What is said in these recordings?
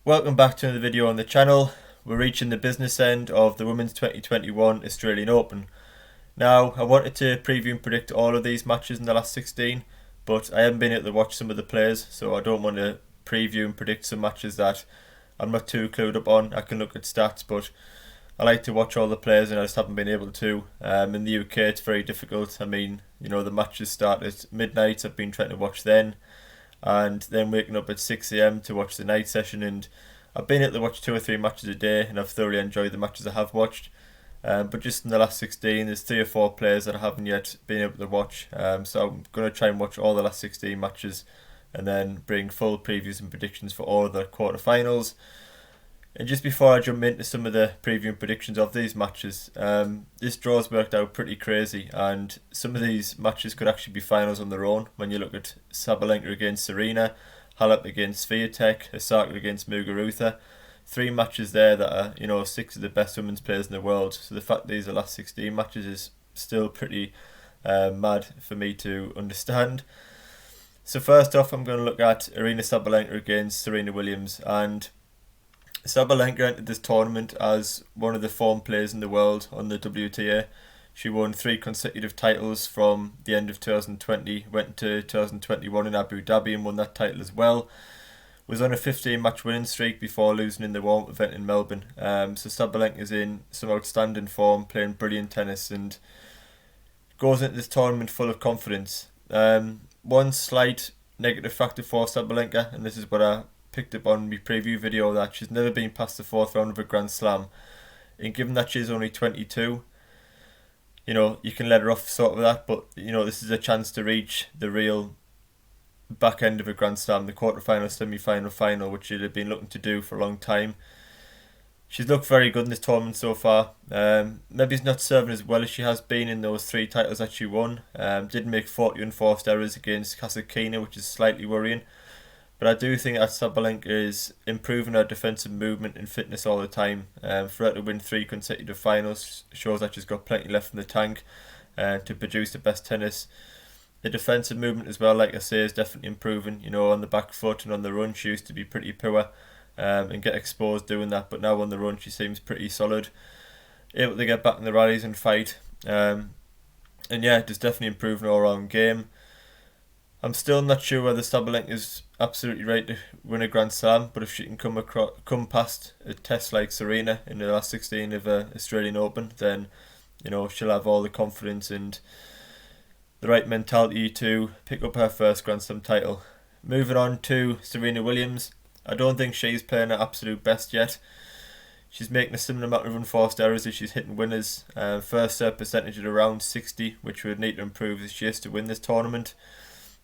Welcome back to another video on the channel. We're reaching the business end of the Women's 2021 Australian Open. Now, I wanted to preview and predict all of these matches in the last 16, but I haven't been able to watch some of the players, so I don't want to preview and predict some matches that I'm not too clued up on. I can look at stats, but I like to watch all the players and I just haven't been able to. In the UK it's very difficult. I mean, the matches start at midnight. I've been trying to watch then, and then waking up at 6 a.m. to watch the night session, and I've been able to watch 2 or 3 matches a day and I've thoroughly enjoyed the matches I have watched. But just in the last 16 there's 3 or 4 players that I haven't yet been able to watch, so I'm going to try and watch all the last 16 matches and then bring full previews and predictions for all of the quarterfinals. And just before I jump into some of the preview and predictions of these matches, this draw's worked out pretty crazy, and some of these matches could actually be finals on their own. When you look at Sabalenka against Serena, Halep against Swiatek, Osaka against Muguruza, 3 matches there that are 6 of the best women's players in the world. So the fact these are last 16 matches is still pretty mad for me to understand. So first off, I'm going to look at Aryna Sabalenka against Serena Williams, and Sabalenka entered this tournament as one of the form players in the world on the WTA. She won 3 consecutive titles from the end of 2020, went to 2021 in Abu Dhabi and won that title as well. Was on a 15-match winning streak before losing in the warm-up event in Melbourne. So Sabalenka is in some outstanding form, playing brilliant tennis, and goes into this tournament full of confidence. One slight negative factor for Sabalenka, and this is what I picked up on my preview video, that she's never been past the 4th round of a Grand Slam. And given that she's only 22, you can let her off sort of that, but this is a chance to reach the real back end of a Grand Slam, the quarterfinal, semi-final, final, which she'd have been looking to do for a long time. She's looked very good in this tournament so far. Maybe she's not serving as well as she has been in those 3 titles that she won. Did make 40 unforced errors against Kasatkina, which is slightly worrying. But I do think that Sabalenka is improving her defensive movement and fitness all the time. For her to win 3 consecutive finals shows that she's got plenty left in the tank to produce the best tennis. The defensive movement as well, like I say, is definitely improving. On the back foot and on the run she used to be pretty poor and get exposed doing that. But now on the run she seems pretty solid, able to get back in the rallies and fight. And yeah, just definitely improving all round game. I'm still not sure whether Sabalenka is absolutely right to win a Grand Slam, but if she can come past a test like Serena in the last 16 of the Australian Open, then she'll have all the confidence and the right mentality to pick up her first Grand Slam title. Moving on to Serena Williams, I don't think she's playing her absolute best yet. She's making a similar amount of unforced errors as she's hitting winners. First serve percentage at around 60, which would need to improve if she is to win this tournament.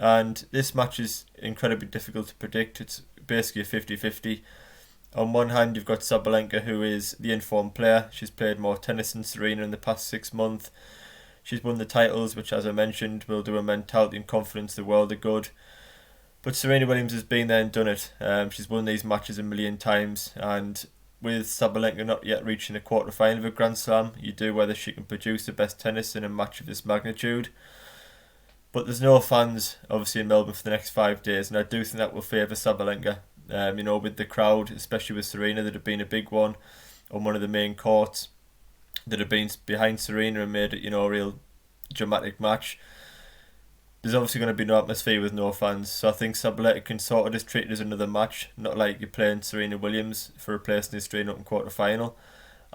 And this match is incredibly difficult to predict. It's basically a 50-50. On one hand, you've got Sabalenka, who is the informed player. She's played more tennis than Serena in the past 6 months. She's won the titles, which, as I mentioned, will do her mentality and confidence the world of good. But Serena Williams has been there and done it. She's won these matches a million times, and with Sabalenka not yet reaching a quarter-final of a Grand Slam, you do whether she can produce the best tennis in a match of this magnitude. But there's no fans, obviously, in Melbourne for the next 5 days, and I do think that will favour Sabalenka. With the crowd, especially with Serena, that have been a big one on one of the main courts, that have been behind Serena and made it, a real dramatic match. There's obviously going to be no atmosphere with no fans, so I think Sabalenka can sort of just treat it as another match, not like you're playing Serena Williams for a place in the Australian Open quarter-final.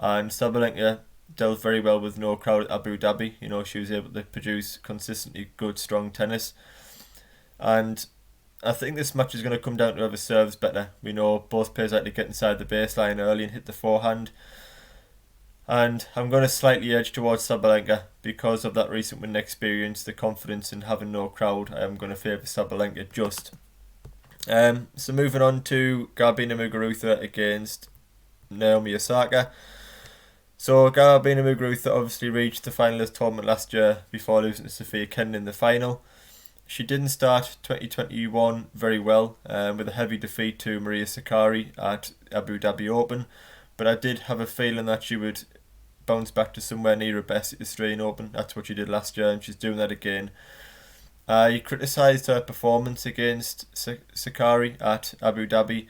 And Sabalenka dealt very well with no crowd at Abu Dhabi. She was able to produce consistently good, strong tennis. And I think this match is going to come down to whoever serves better. We know both players like to get inside the baseline early and hit the forehand. And I'm going to slightly edge towards Sabalenka because of that recent win experience, the confidence in having no crowd. I am going to favour Sabalenka just. So moving on to Garbina Muguruza against Naomi Osaka. So Garbina Muguruza obviously reached the finalist tournament last year before losing to Sofia Kenin in the final. She didn't start 2021 very well, with a heavy defeat to Maria Sakkari at Abu Dhabi Open, but I did have a feeling that she would bounce back to somewhere near her best at the Australian Open. That's what she did last year, and she's doing that again. You criticised her performance against Sakkari at Abu Dhabi,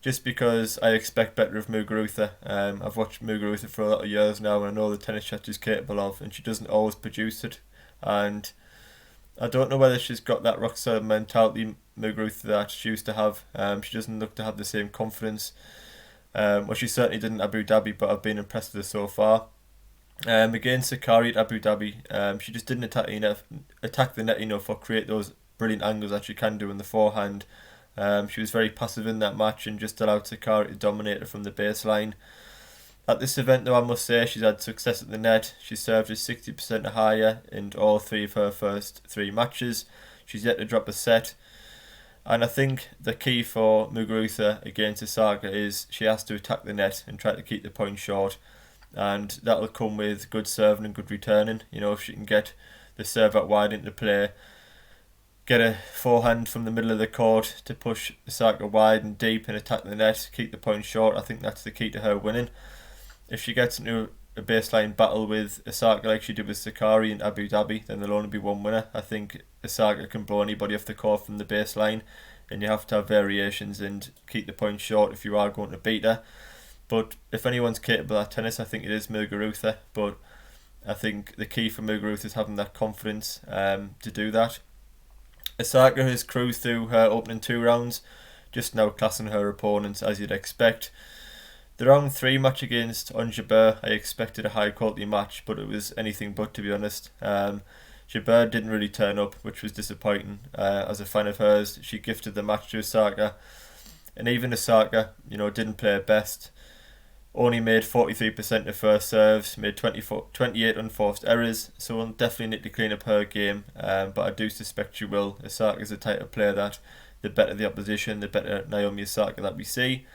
just because I expect better of Muguruza. I've watched Muguruza for a lot of years now, and I know the tennis shot she's capable of, and she doesn't always produce it. And I don't know whether she's got that rock solid mentality Muguruza that she used to have. She doesn't look to have the same confidence. Well, she certainly didn't Abu Dhabi, but I've been impressed with her so far. Against Sakari at Abu Dhabi, she just didn't attack the net enough or create those brilliant angles that she can do in the forehand. She was very passive in that match and just allowed Sakari to dominate her from the baseline. At this event, though, I must say she's had success at the net. She served at 60% or higher in all three of her first three matches. She's yet to drop a set. And I think the key for Muguruza against Osaka is she has to attack the net and try to keep the point short. And that'll come with good serving and good returning. You know, if she can get the serve out wide into play, get a forehand from the middle of the court to push Osaka wide and deep and attack the net, keep the point short, I think that's the key to her winning. If she gets into a baseline battle with Osaka like she did with Sakari in Abu Dhabi, then there'll only be one winner. I think Osaka can blow anybody off the court from the baseline, and you have to have variations and keep the point short if you are going to beat her. But if anyone's capable at tennis, I think it is Muguruza. But I think the key for Muguruza is having that confidence to do that. Osaka has cruised through her opening two rounds, just now classing her opponents as you'd expect. The round 3 match against Jabeur, I expected a high quality match, but it was anything but, to be honest. Jabeur didn't really turn up, which was disappointing. As a fan of hers, she gifted the match to Osaka, and even Osaka, didn't play her best. Only made 43% of first serves, made 28 unforced errors, so we'll definitely need to clean up her game, but I do suspect she will. Osaka's the type of player that the better the opposition, the better Naomi Osaka that we see.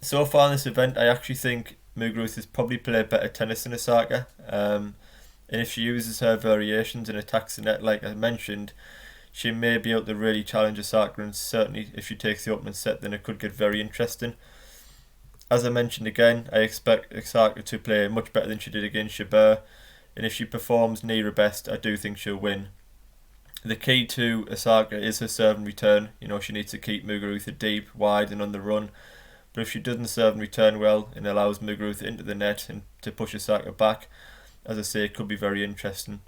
So far in this event, I actually think Muguruza has probably played better tennis than Osaka. And if she uses her variations and attacks the net, like I mentioned, she may be able to really challenge Osaka, and certainly if she takes the opening set, then it could get very interesting. As I mentioned again, I expect Osaka to play much better than she did against Jabeur, and if she performs near her best, I do think she'll win. The key to Osaka is her serve and return. She needs to keep Muguruza deep, wide and on the run. But if she doesn't serve and return well and allows Muguruza into the net and to push Osaka back, as I say, it could be very interesting.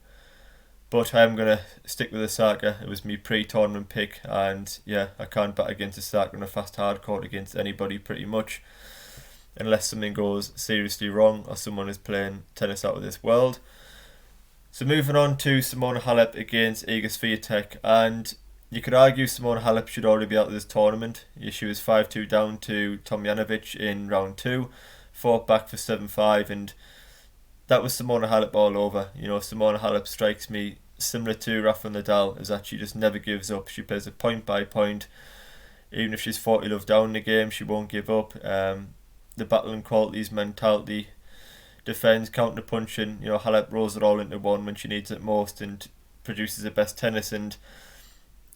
But I'm going to stick with Osaka. It was my pre-tournament pick, and yeah, I can't bat against Osaka on a fast hard court against anybody pretty much, unless something goes seriously wrong or someone is playing tennis out of this world. So moving on to Simona Halep against Iga Swiatek, and you could argue Simona Halep should already be out of this tournament. She was 5-2 down to Tomljanovic in round 2, fought back for 7-5, and that was Simona Halep all over. Simona Halep strikes me similar to Rafa Nadal, is that she just never gives up. She plays it point by point. Even if she's 40 love down in the game, she won't give up. The battling qualities, mentality, defence, counter punching, Halep rolls it all into one when she needs it most and produces the best tennis. And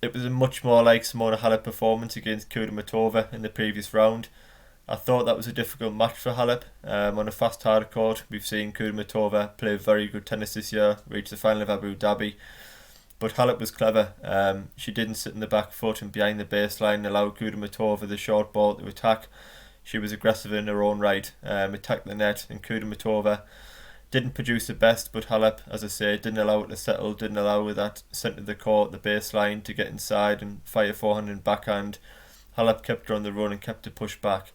it was a much more like Simona Halep performance against Kudermetova in the previous round. I thought that was a difficult match for Halep. On a fast hard court, we've seen Kudermetova play very good tennis this year, reach the final of Abu Dhabi. But Halep was clever. She didn't sit in the back foot and behind the baseline and allow Kudermetova the short ball to attack. She was aggressive in her own right, attacked the net, and Kudermetova didn't produce the best, but Halep, as I say, didn't allow it to settle, didn't allow that centre of the court, the baseline, to get inside and fire forehand and backhand. Halep kept her on the run and kept her push back,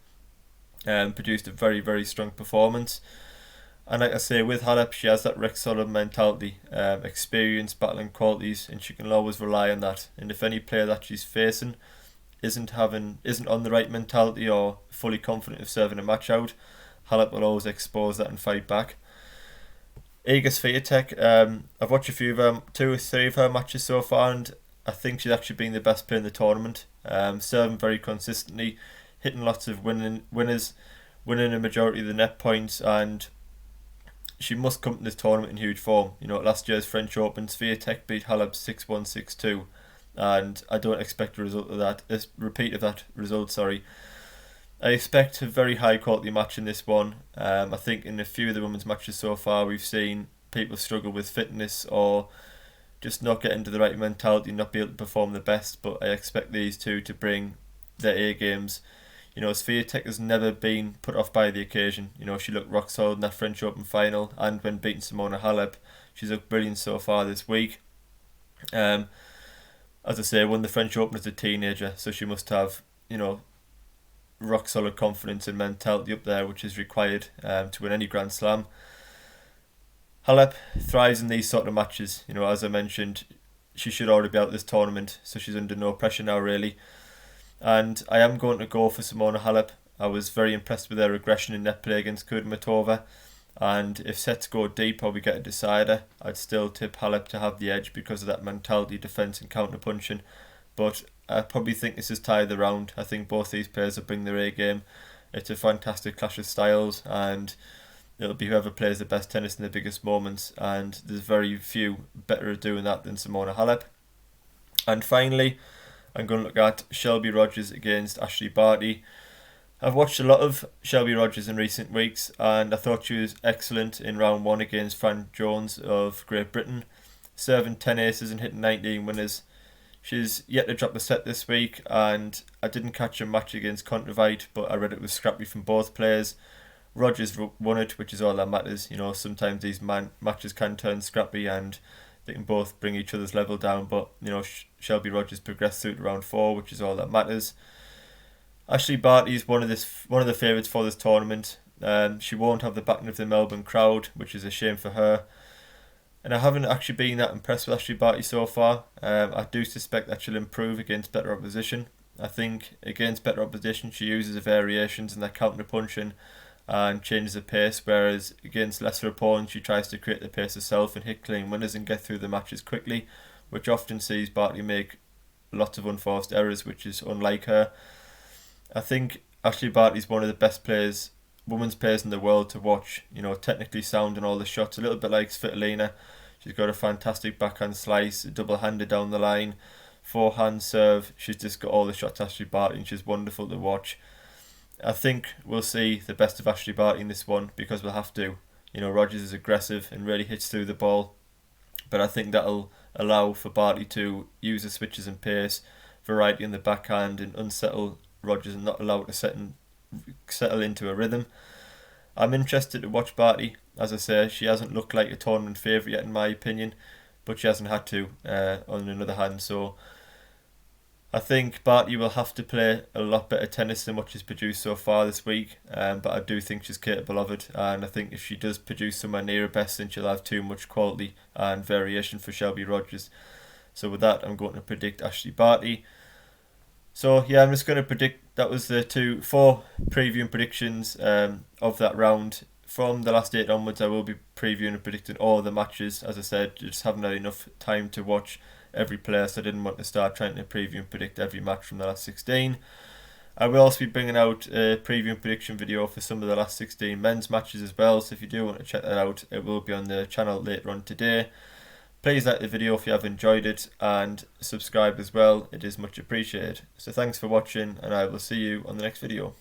and produced a very, very strong performance. And like I say, with Halep, she has that rock solid mentality, experience, battling qualities, and she can always rely on that. And if any player that she's facing isn't on the right mentality or fully confident of serving a match out, Halep will always expose that and fight back. Iga Swiatek, I've watched a few of her, 2 or 3 of her matches so far, and I think she's actually been the best player in the tournament. Serving very consistently, hitting lots of winners, winning a majority of the net points, and she must come to this tournament in huge form. Last year's French Open, Swiatek beat Halep 6-1, 6-2, and I don't expect a repeat of that result. I expect a very high quality match in this one. I think in a few of the women's matches so far, we've seen people struggle with fitness or just not get into the right mentality, not be able to perform the best. But I expect these two to bring their A games. Swiatek has never been put off by the occasion. She looked rock solid in that French Open final, and when beating Simona Halep, she's looked brilliant so far this week. As I say, won the French Open as a teenager, so she must have, rock solid confidence and mentality up there, which is required to win any Grand Slam. Halep thrives in these sort of matches. As I mentioned, she should already be out this tournament, so she's under no pressure now, really. And I am going to go for Simona Halep. I was very impressed with her aggression in net play against Kudermetova. And if sets go deep or we get a decider, I'd still tip Halep to have the edge because of that mentality, defence and counter-punching. But I probably think this is tied the round. I think both these players will bring their A game. It's a fantastic clash of styles, and it'll be whoever plays the best tennis in the biggest moments. And there's very few better at doing that than Simona Halep. And finally, I'm going to look at Shelby Rogers against Ashley Barty. I've watched a lot of Shelby Rogers in recent weeks, and I thought she was excellent in round 1 against Fran Jones of Great Britain, serving 10 aces and hitting 19 winners. She's yet to drop a set this week, and I didn't catch a match against Kontaveit, but I read it was scrappy from both players. Rogers won it, which is all that matters. Sometimes these matches can turn scrappy and they can both bring each other's level down, but Shelby Rogers progressed through to round 4, which is all that matters. Ashley Barty is one of the favourites for this tournament. She won't have the backing of the Melbourne crowd, which is a shame for her. And I haven't actually been that impressed with Ashley Barty so far. I do suspect that she'll improve against better opposition. I think against better opposition she uses the variations in that counter punching and changes the pace, whereas against lesser opponents she tries to create the pace herself and hit clean winners and get through the matches quickly, which often sees Barty make lots of unforced errors, which is unlike her. I think Ashley Barty is one of the best women's players in the world to watch. Technically sound in all the shots, a little bit like Svitolina. She's got a fantastic backhand slice, a double-hander down the line, forehand serve. She's just got all the shots, Ashley Barty, and she's wonderful to watch. I think we'll see the best of Ashley Barty in this one because we'll have to. Rogers is aggressive and really hits through the ball, but I think that'll allow for Barty to use the switches and pace, variety in the backhand, and unsettle Rogers and not allow it to settle into a rhythm. I'm interested to watch Barty. As I say, she hasn't looked like a tournament favourite yet in my opinion, but she hasn't had to on another hand. So I think Barty will have to play a lot better tennis than what she's produced so far this week, but I do think she's capable of it, and I think if she does produce somewhere near her best, then she'll have too much quality and variation for Shelby Rogers. So with that, I'm going to predict Ashley Barty. So yeah, I'm just going to predict. That was the 4 preview predictions of that round. From the last 8 onwards, I will be previewing and predicting all the matches. As I said, just haven't had enough time to watch every player, so I didn't want to start trying to preview and predict every match from the last 16. I will also be bringing out a preview and prediction video for some of the last 16 men's matches as well, so if you do want to check that out, it will be on the channel later on today. Please like the video if you have enjoyed it, and subscribe as well, it is much appreciated. So thanks for watching, and I will see you on the next video.